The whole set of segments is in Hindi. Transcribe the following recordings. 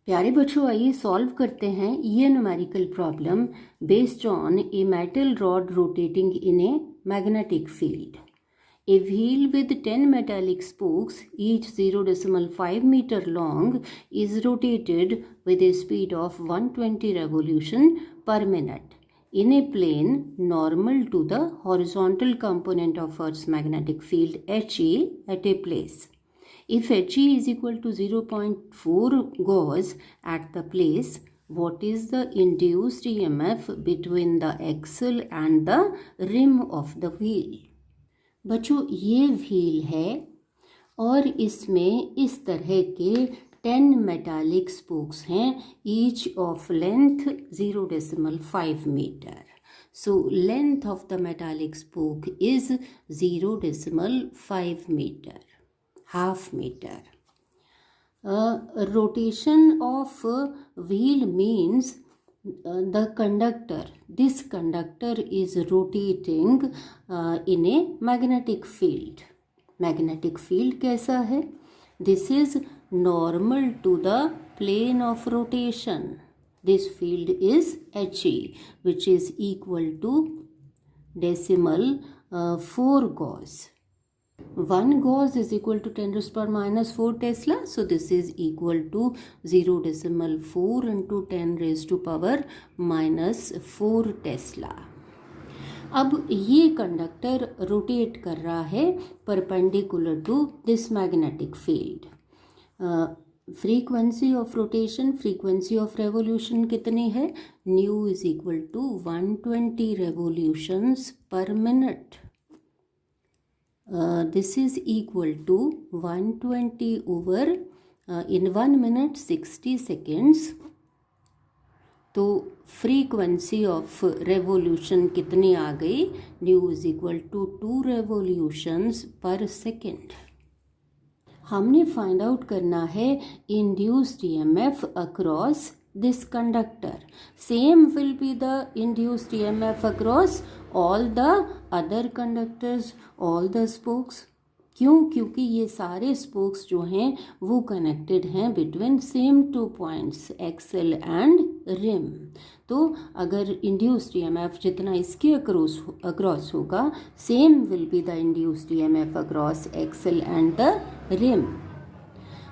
प्यारे बच्चों, आइए सॉल्व करते हैं ये numerical problem based on a metal rod rotating in a magnetic field. A wheel with 10 metallic spokes, each 0.5 meter long, is rotated with a speed of 120 revolution per minute in a plane normal to the horizontal component of Earth's magnetic field HE at a place. If HE is equal to 0.4 Gauss at the place, what is the induced EMF between the axle and the rim of the wheel? बच्चों, ये व्हील है और इसमें इस तरह के 10 मेटालिक स्पोक्स हैं, each of length 0.5 metre. So length of the metallic spoke is 0.5 meter, half meter. Rotation of wheel means the conductor, this conductor is rotating in a magnetic field. Magnetic field कैसा है? This is normal to the plane of rotation. This field is HE, which is equal to decimal 4 Gauss. 1 Gauss is equal to 10 raised power minus 4 Tesla. So this is equal to 0.4 into 10 raised to power minus 4 Tesla. अब ये कंडक्टर रोटेट कर रहा है perpendicular to this magnetic field. Frequency of rotation, frequency of revolution कितनी है? Nu is equal to 120 revolutions per minute. This is equal to 120 over in 1 minute 60 seconds. तो फ्रीक्वेंसी ऑफ रेवोल्यूशन कितनी आ गई? Nu is equal to 2 revolutions per second. हमने फाइंड आउट करना है induced EMF across this conductor. Same will be the induced EMF across all the other conductors, all the spokes. क्यों? क्योंकि ये सारे स्पोक्स जो हैं वो कनेक्टेड हैं between same 2 points axle and rim. तो अगर इंड्यूस्ड EMF जितना इसके अक्रॉस होगा, same will be the induced EMF across axle and the rim.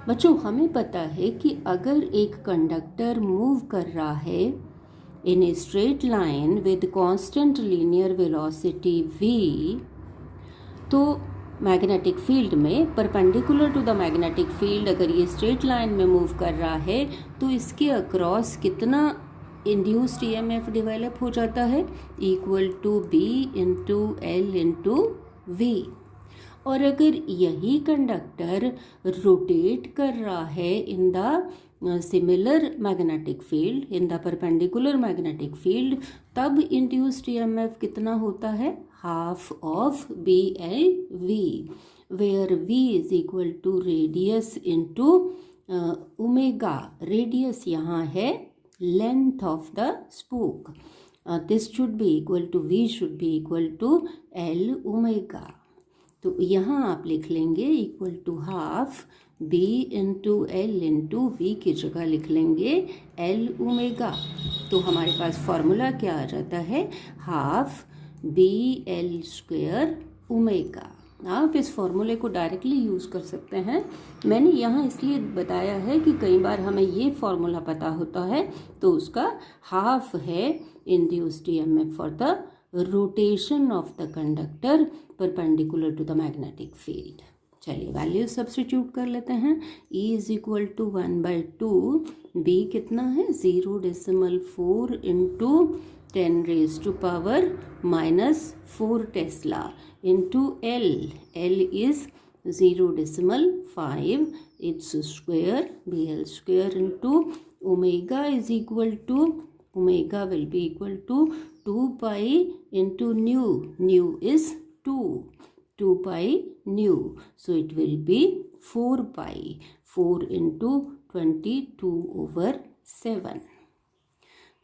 बच्चों, हमें पता है कि अगर एक कंडक्टर मूव कर रहा है in a straight line with constant linear velocity v, तो मैग्नेटिक फील्ड में perpendicular to the magnetic field अगर ये स्ट्रेट लाइन में मूव कर रहा है तो इसके अक्रॉस कितना इंड्यूस्ड EMF डेवलप हो जाता है? Equal to B into L into V. और अगर यही कंडक्टर रोटेट कर रहा है in the similar magnetic field, in the perpendicular magnetic field, तब इंड्यूस्ड EMF कितना होता है? Half of BLV, where V is equal to radius into omega. Radius यहाँ है length of the spoke. This should be equal to V should be equal to L omega. तो यहाँ आप लिख लेंगे equal to half B into L into V की जगह लिख लेंगे L ओमेगा. तो हमारे पास फॉर्मूला क्या आ जाता है? Half BL square omega. आप इस फॉर्मूले को डायरेक्टली यूज़ कर सकते हैं. मैंने यहाँ इसलिए बताया है कि कई बार हमें ये फॉर्मूला पता होता है तो उसका हाफ है induced EMF for the rotation of the conductor perpendicular to the magnetic field. चलिए वैल्यू सब्स्टिट्यूट कर लेते हैं. E is equal to 1/2. B कितना है? 0.4 into 10 raise to power minus 4 tesla into L. L is 0.5, it's square BL square into omega is equal to, omega will be equal to 2 pi into nu. Nu is 2 pi nu. So it will be 4 pi. 4 into 22 over 7.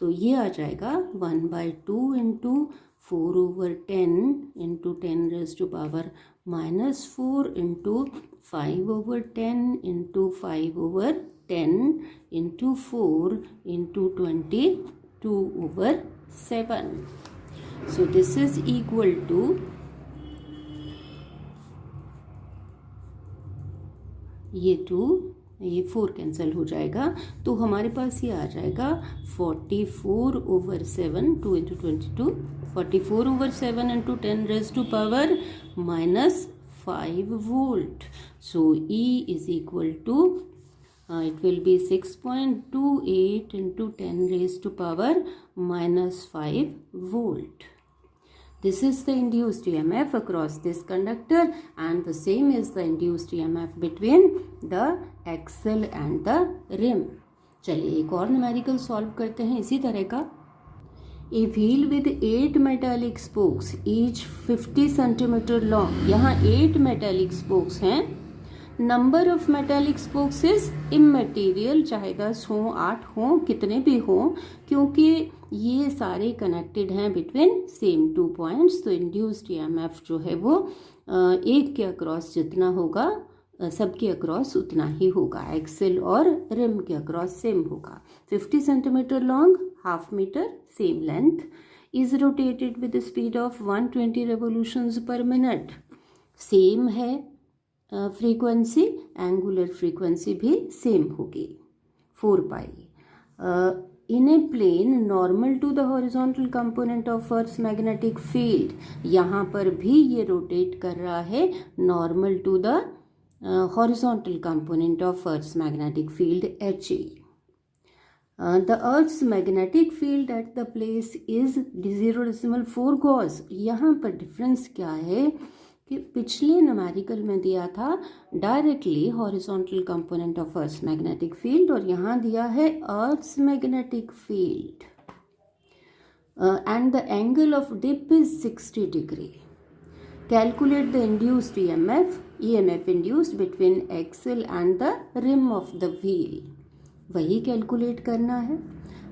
तो ये आ जाएगा 1/2 into 4 over 10 into 10 raised to power minus 4 into 5 over 10 into 5 over 10 into 4 into 22/7. So this is equal to, ये 4 कैंसिल हो जाएगा, तो हमारे पास ये आ जाएगा 44/7, 2 into 22, 44/7 into 10 raised to power minus 5 volt. So E is equal to, it will be 6.28 into 10 raised to power minus 5 volt. This is the induced EMF across this conductor, and the same is the induced EMF between the axle and the rim. चलिए एक और न्यूमेरिकल सॉल्व करते हैं इसी तरह का. A wheel with 8 metallic spokes, each 50 centimeter long. यहाँ 8 metallic spokes हैं. Number of metallic spokes is immaterial, चाहे 10 हो 8 हो कितने भी हो, क्योंकि ये सारे कनेक्टेड हैं बिटवीन सेम 2 पॉइंट्स. तो इंड्यूस्ड ईएमएफ जो है वो एक के अक्रॉस जितना होगा सबके अक्रॉस उतना ही होगा. एक्सेल और रिम के अक्रॉस सेम होगा. 50 centimetre long, half metre same length, is rotated with speed of 120 revolutions per minute. Same है फ्रीक्वेंसी, एंगुलर फ्रीक्वेंसी भी सेम होगी 4 pi. In a plane normal to the horizontal component of earth magnetic field. यहाँ पर भी ये रोटेट कर रहा है normal to the horizontal component of earth magnetic field HE. The Earth's magnetic field at the place is 0.4 gauss. यहाँ पर डिफरेंस क्या है कि पिछले न्यूमेरिकल में दिया था directly horizontal component of earth magnetic field, और यहाँ दिया है earth magnetic field and the angle of dip is 60 degree. Calculate the induced EMF induced between axle and the rim of the wheel. वही कैलकुलेट करना है.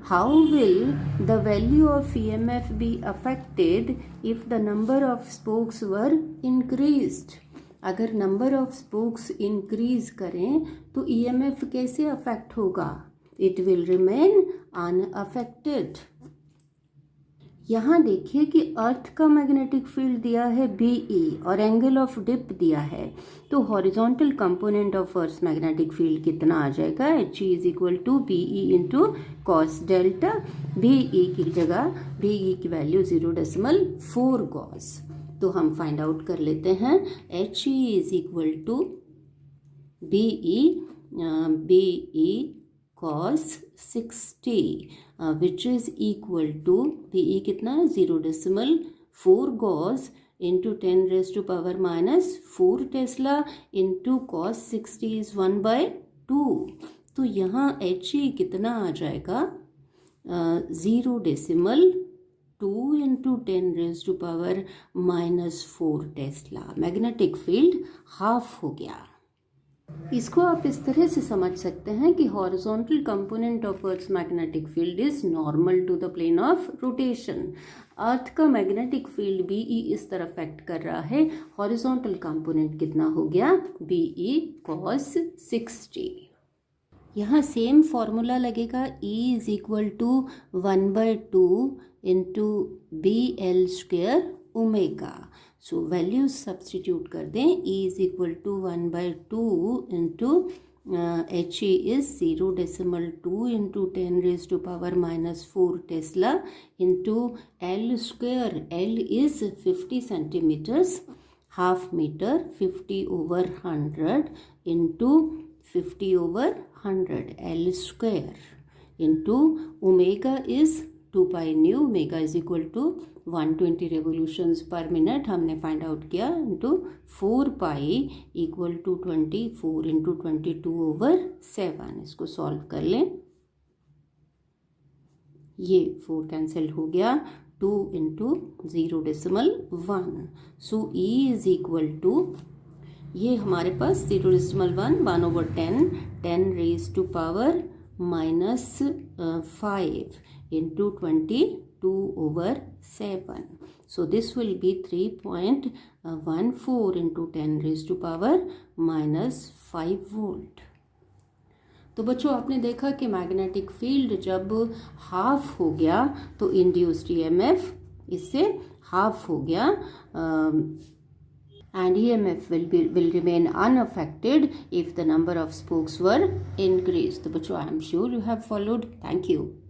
How will the value of EMF be affected if the number of spokes were increased? अगर number of spokes increase करें तो EMF कैसे affect होगा? It will remain unaffected. यहाँ देखिए कि अर्थ का मैग्नेटिक फील्ड दिया है BE और एंगल ऑफ डिप दिया है, तो horizontal component of earth magnetic field कितना आ जाएगा? HE is equal to BE into cos delta. BE की जगह BE की वैल्यू 0.4 गॉस. तो हम फाइंड आउट कर लेते हैं. HE is equal to BE cos 60 which is equal to BE कितना 0.4 gauss into 10 raised to power minus 4 Tesla into cos 60 is 1/2. तो यहाँ HE कितना आ जाएगा 0.2 into 10 raised to power minus 4 Tesla. Magnetic field half हो गया. इसको आप इस तरह से समझ सकते हैं कि horizontal component of earth magnetic field is normal to the plane of rotation. Earth का मैग्नेटिक फील्ड BE इस तरह अफेक्ट कर रहा है. हॉरिजॉन्टल कंपोनेंट कितना हो गया? BE cos 60. यहाँ सेम फॉर्मूला लगेगा. E is equal to 1/2 into BL square omega. So values substitute कर दें. E is equal to 1/2 into HE is 0.2 into 10 raise to power minus 4 tesla into L square. L is 50 centimetres, half metre 50/100 into 50/100 L square into omega is 2 pi nu. Omega is equal to 120 revolutions per minute हमने फाइंड आउट किया into 4 pi equal to 24 into 22/7. इसको सॉल्व कर लें. ये 4 कैंसिल हो गया. 2 into 0.1. So E is equal to, ये हमारे पास 0.1 1/10 10 raise to power minus 5 into 22/7. So this will be 3.14 into 10 raised to power minus 5 volt. तो बच्चों आपने देखा कि मैग्नेटिक फील्ड जब हाफ हो गया तो इंड्यूस्ड ईएमएफ इससे हाफ हो गया and EMF will remain unaffected if the number of spokes were increased. तो बच्चों I am sure you have followed. Thank you.